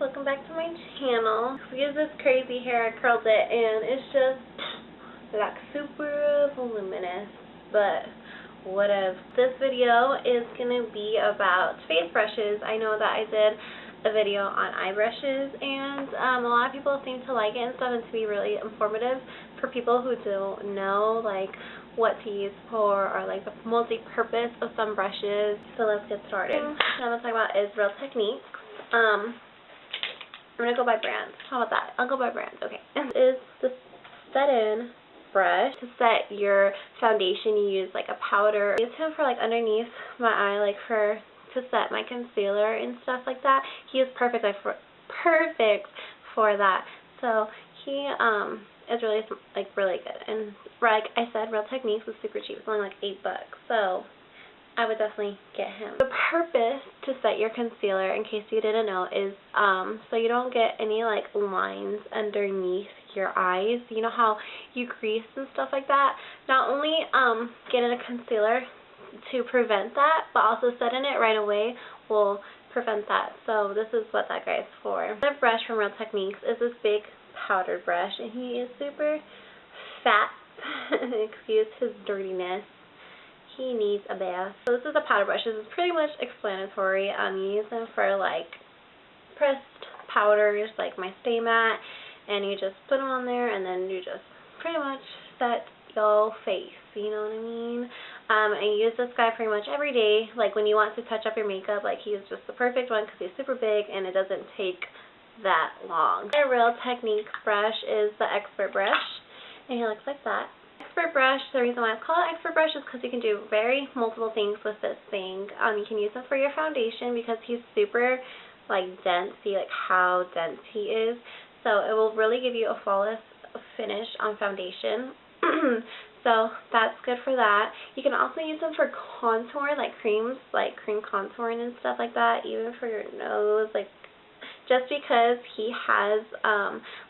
welcome back to my channel. We have this crazy hair, I curled it, and it's just like super voluminous, but whatever. This video is gonna be about face brushes. I know that I did a video on eye brushes, and a lot of people seem to like it and stuff, and to be really informative for people who don't know like what to use for, or like the multi-purpose of some brushes. So let's get started. What I'm gonna talk about is Real Techniques. I'm gonna go by brands. How about that? I'll go by brands. Okay. This is the set-in brush. To set your foundation, you use like a powder. I use him for like underneath my eye, like to set my concealer and stuff like that. He is perfect, perfect for that. So he is really good. And like I said, Real Techniques was super cheap. It's only like $8. So I would definitely get him. The purpose to set your concealer, in case you didn't know, is so you don't get any like lines underneath your eyes. You know how you crease and stuff like that? Not only get in a concealer to prevent that, but also setting it right away will prevent that. So this is what that guy's for. The brush from Real Techniques is this big powdered brush, and he is super fat. Excuse his dirtiness. He needs a bath. So this is a powder brush. This is pretty much explanatory. You use them for like pressed powders, like my Stay Matte, and you just put them on there, and then you just pretty much set your face. You know what I mean? And you use this guy pretty much every day. Like when you want to touch up your makeup, like he's just the perfect one because he's super big and it doesn't take that long. My Real Techniques brush is the Expert brush, and he looks like that. Expert brush, the reason why it's called Expert brush is because you can do very multiple things with this thing. You can use him for your foundation because he's super like dense. See like how dense he is. So it will really give you a flawless finish on foundation. So that's good for that. You can also use them for contour, like creams, like cream contouring and stuff like that, even for your nose, like just because he has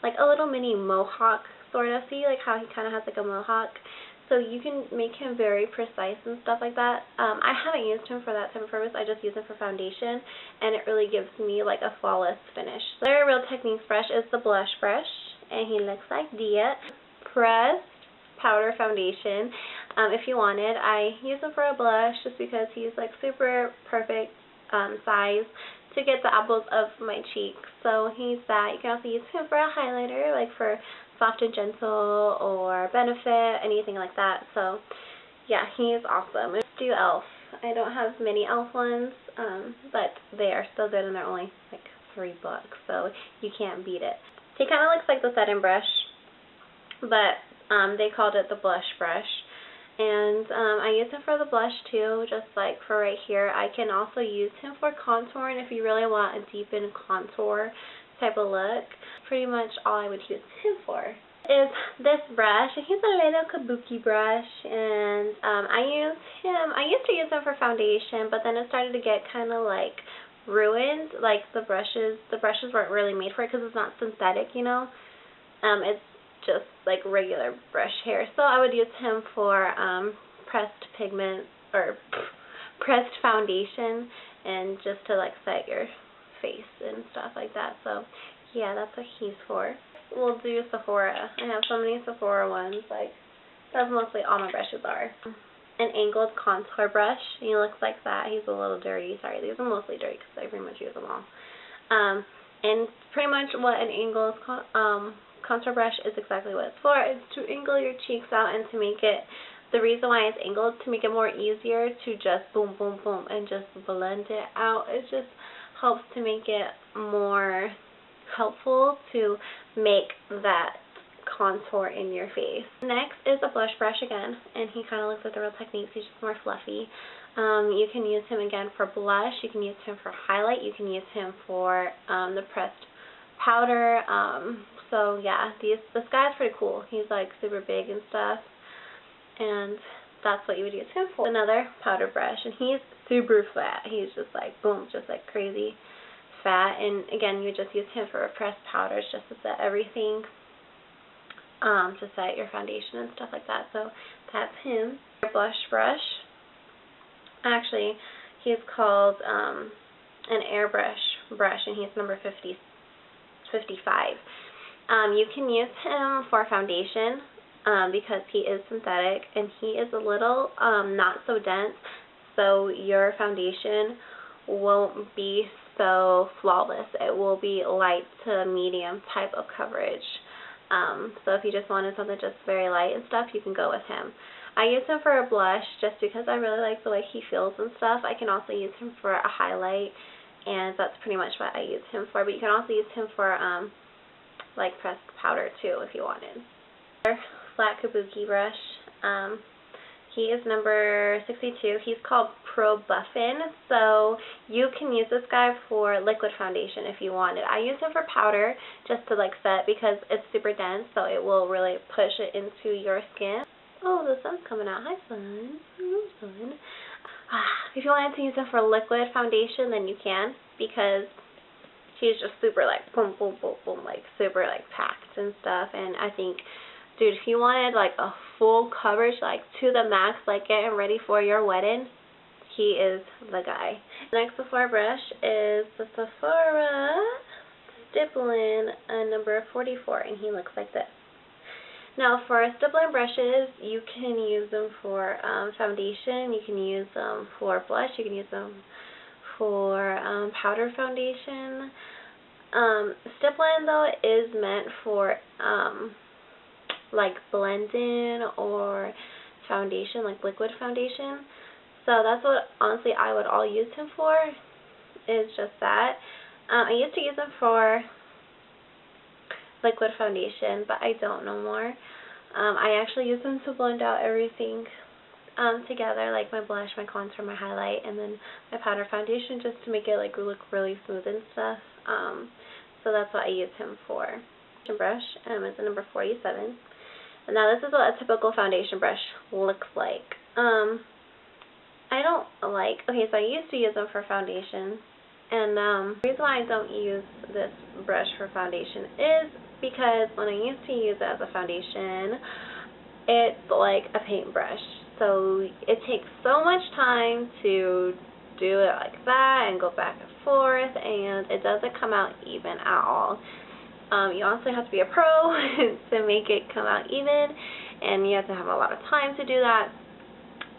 like a little mini mohawk sort of. See like how he kind of has like a mohawk, so you can make him very precise and stuff like that. I haven't used him for that type of purpose. I just use him for foundation, and it really gives me like a flawless finish. Their Real Techniques brush is the blush brush, and he looks like that. Pressed powder foundation. If you wanted, I use him for a blush just because he's like super perfect size to get the apples of my cheeks. So he's that. You can also use him for a highlighter, like for Soft and Gentle or Benefit, anything like that. So yeah, he's awesome. Let's do e.l.f. I don't have many e.l.f. ones, but they are still good, and they're only like $3, so you can't beat it. He kind of looks like the set-in brush, but they called it the blush brush. And I use him for the blush too, just like for right here. I can also use him for contouring if you really want a deepened contour type of look. Pretty much all I would use him for is this brush. He's a little kabuki brush, and I used to use him for foundation, but then it started to get kind of like ruined. Like the brushes weren't really made for it because it's not synthetic, you know. It's just like regular brush hair. So I would use him for pressed pigment or pressed foundation, and just to like set your face and stuff like that. So yeah, that's what he's for. We'll do Sephora. I have so many Sephora ones. Like that's mostly all my brushes are. An angled contour brush. He looks like that. He's a little dirty. Sorry, these are mostly dirty because I pretty much use them all. And pretty much what an angled contour brush is exactly what it's for. It's to angle your cheeks out and to make it, the reason why it's angled, to make it more easier to just boom, boom, boom, and just blend it out. It just helps to make it more helpful to make that contour in your face. Next is a blush brush again, and he kind of looks like the Real Techniques. He's just more fluffy. You can use him again for blush. You can use him for highlight. You can use him for the pressed powder. So yeah, this guy's pretty cool. He's like super big and stuff, and that's what you would use him for. Another powder brush, and he's super fat. He's just like boom, just like crazy fat. And again, you just use him for pressed powders just to set everything, to set your foundation and stuff like that. So that's him. Blush brush. Actually, he's called an airbrush brush, and he's number 56. $55. You can use him for foundation because he is synthetic and he is a little not so dense, so your foundation won't be so flawless. It will be light to medium type of coverage. So if you just wanted something just very light and stuff, you can go with him. I use him for a blush just because I really like the way he feels and stuff. I can also use him for a highlight, and that's pretty much what I use him for. But you can also use him for like pressed powder too if you wanted. Flat kabuki brush. He is number 62. He's called Pro Buffin, so you can use this guy for liquid foundation if you wanted. I use him for powder just to like set because it's super dense, so it will really push it into your skin. Oh, the sun's coming out. Hi, sun. Hello, sun. If you wanted to use him for liquid foundation, then you can, because he's just super like boom, boom, boom, boom, like super like packed and stuff. And I think, dude, if you wanted like a full coverage, like to the max, like getting ready for your wedding, he is the guy. Next Sephora brush is the Sephora Stippling number 44, and he looks like this. Now for stippling brushes, you can use them for foundation, you can use them for blush, you can use them for powder foundation. Stippling though is meant for like blending or foundation, like liquid foundation. So that's what honestly I would all use him for, is just that. I used to use him for liquid foundation, but I don't no more. I actually use them to blend out everything together, like my blush, my contour, my highlight, and then my powder foundation, just to make it like look really smooth and stuff. So that's what I use him for. Brush is the number 47. And now this is what a typical foundation brush looks like. I don't like, okay, so I used to use them for foundation, and the reason why I don't use this brush for foundation is because when I used to use it as a foundation, it's like a paintbrush. So it takes so much time to do it like that and go back and forth, and it doesn't come out even at all. You also have to be a pro to make it come out even, and you have to have a lot of time to do that.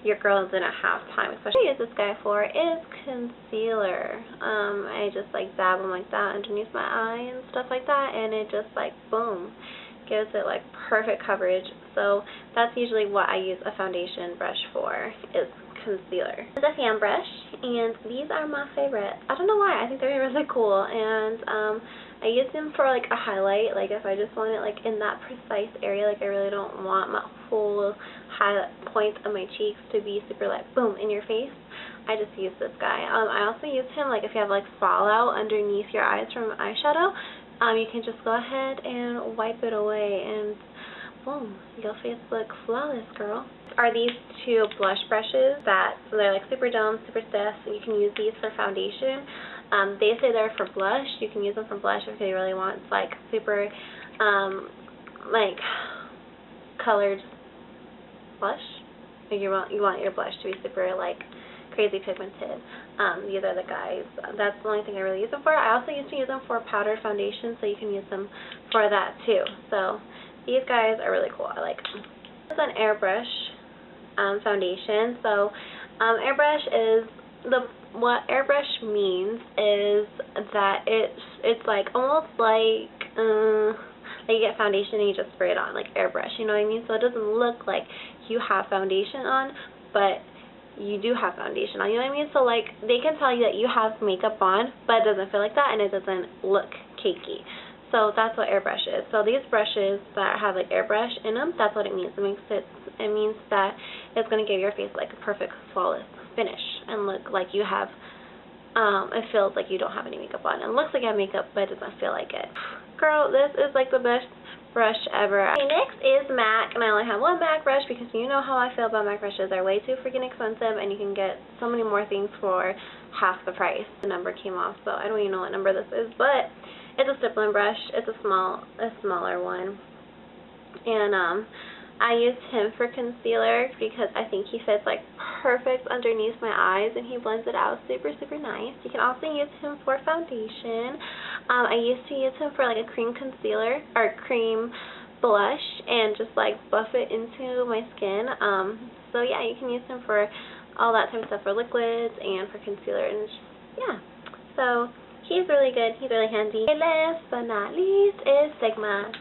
Your girl didn't have time. Especially what I use this guy for is concealer. I just like dab him like that underneath my eye and stuff like that, and it just like boom, gives it like perfect coverage. So that's usually what I use a foundation brush for, is concealer. It's a fan brush, and these are my favorite. I don't know why, I think they're really cool, and I use them for like a highlight, like if I just want it like in that precise area, like I really don't want my whole highlight point of my cheeks to be super like boom in your face. I just use this guy. I also use him like if you have like fallout underneath your eyes from eyeshadow, you can just go ahead and wipe it away, and boom, your face looks flawless, girl. Are these two blush brushes that, so they're like super dumb, super stiff, so you can use these for foundation. They say they're for blush. You can use them for blush if you really want like super like colored blush. Like you want your blush to be super like crazy pigmented. These are the guys. That's the only thing I really use them for. I also used to use them for powder foundation, so you can use them for that too. So these guys are really cool. I like them. This is an airbrush foundation. So airbrush is what airbrush means is that it's like almost like you get foundation and you just spray it on, like airbrush, you know what I mean? So it doesn't look like you have foundation on, but you do have foundation on, you know what I mean? So like they can tell you that you have makeup on, but it doesn't feel like that, and it doesn't look cakey. So that's what airbrush is. So these brushes that have like airbrush in them, that's what it means. It means that it's going to give your face like a perfect flawless finish and look like you have, it feels like you don't have any makeup on. It looks like you have makeup, but it doesn't feel like it. Girl, this is like the best brush ever. Okay, next is MAC, and I only have one MAC brush because you know how I feel about MAC brushes. They're way too freaking expensive, and you can get so many more things for half the price. The number came off, so I don't even know what number this is, but it's a stippling brush. It's a smaller one, and I used him for concealer because I think he fits like perfect underneath my eyes, and he blends it out super, super nice. You can also use him for foundation. I used to use him for like a cream concealer or cream blush and just like buff it into my skin. So yeah, you can use him for all that type of stuff, for liquids and for concealer, and yeah. So he's really good. He's really handy. And last but not least is Sigma.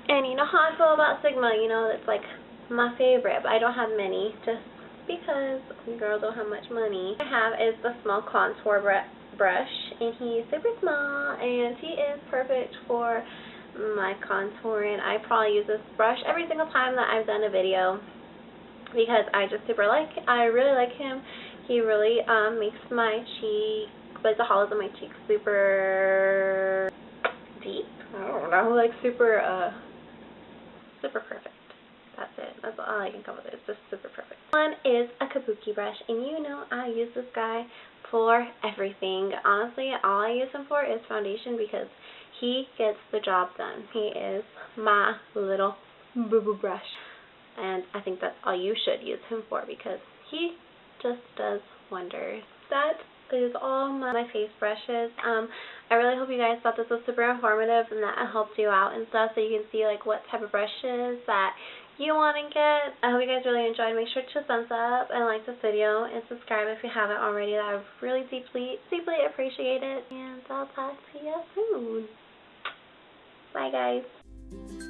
And you know how I feel about Sigma. You know, it's like my favorite, but I don't have many just because girls don't have much money. What I have is the small contour brush, and he's super small, and he is perfect for my contouring. I probably use this brush every single time that I've done a video because I just I really like him. He really makes my cheek, like the hollows of my cheeks, super deep. I don't know, like super perfect. That's it. That's all I can come up with. It's just super perfect. One is a kabuki brush, and you know I use this guy for everything. Honestly, all I use him for is foundation because he gets the job done. He is my little boo-boo brush, and I think that's all you should use him for because he just does wonders. That is all my face brushes. I really hope you guys thought this was super informative and that it helped you out and stuff, so you can see like what type of brushes that you want to get. I hope you guys really enjoyed. Make sure to thumbs up and like this video and subscribe if you haven't already. That I would really deeply appreciate it. And I'll talk to you soon. Bye guys.